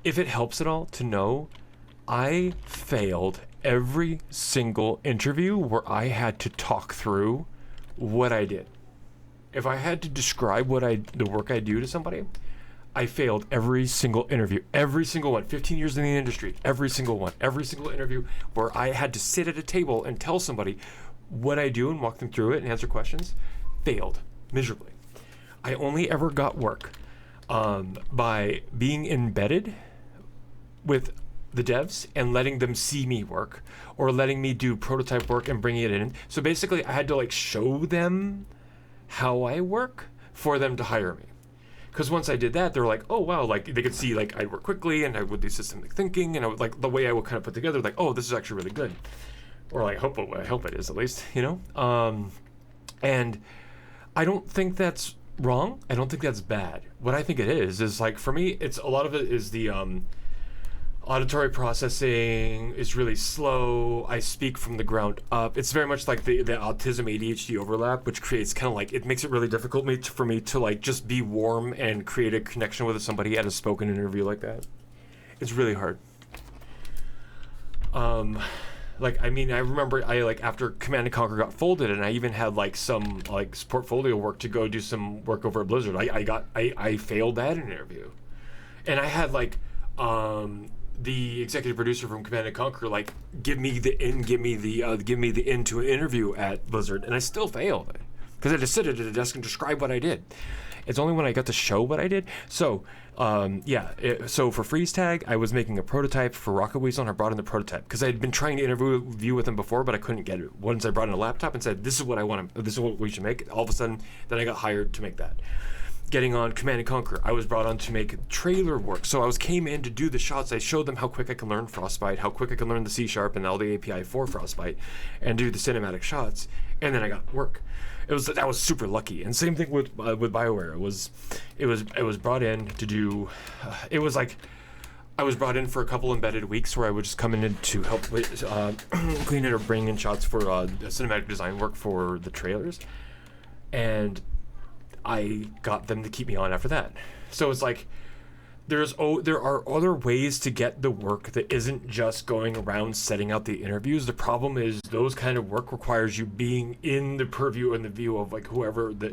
If it helps at all to know, I failed every single interview where I had to talk through what I did. If I had to describe the work I do to somebody, I failed every single interview, every single one. 15 years in the industry, every single one, every single interview where I had to sit at a table and tell somebody what I do and walk them through it and answer questions, failed miserably. I only ever got work by being embedded with the devs and letting them see me work, or letting me do prototype work and bringing it in. So basically I had to like show them how I work for them to hire me. Because once I did that, they're like, oh wow, like they could see like I'd work quickly and I would do systemic thinking, and I would like the way I would kind of put together, like, oh, this is actually really good. Or like, I hope it is at least, you know? And I don't think that's wrong. I don't think that's bad. What I think it is like, for me, it's a lot of it is the auditory processing is really slow. I speak from the ground up. It's very much like the autism ADHD overlap, which creates kind of like, it makes it really difficult for me to like just be warm and create a connection with somebody at a spoken interview like that. It's really hard. Like, I mean, I remember after Command and Conquer got folded, and I even had like some like portfolio work to go do some work over at Blizzard. I failed that interview, and I had like the executive producer from Command and Conquer like give me the in to an interview at Blizzard, and I still failed because I had to sit at a desk and describe what I did. It's only when I got to show what I did. So, so for Freeze Tag, I was making a prototype for Rocket Weasel, and I brought in the prototype because I had been trying to interview with them before, but I couldn't get it. Once I brought in a laptop and said, "This is what I want. This is what we should make." All of a sudden, then I got hired to make that. Getting on Command and Conquer, I was brought on to make trailer work. So I came in to do the shots. I showed them how quick I can learn Frostbite, how quick I can learn the C# and all the API for Frostbite, and do the cinematic shots. And then I got work. That was super lucky. And same thing with BioWare. It was brought in to do. It was like I was brought in for a couple embedded weeks where I would just come in to help with clean it or bring in shots for cinematic design work for the trailers, and I got them to keep me on after that. So it's like there are other ways to get the work that isn't just going around setting out the interviews. The problem is those kind of work requires you being in the purview and the view of like whoever the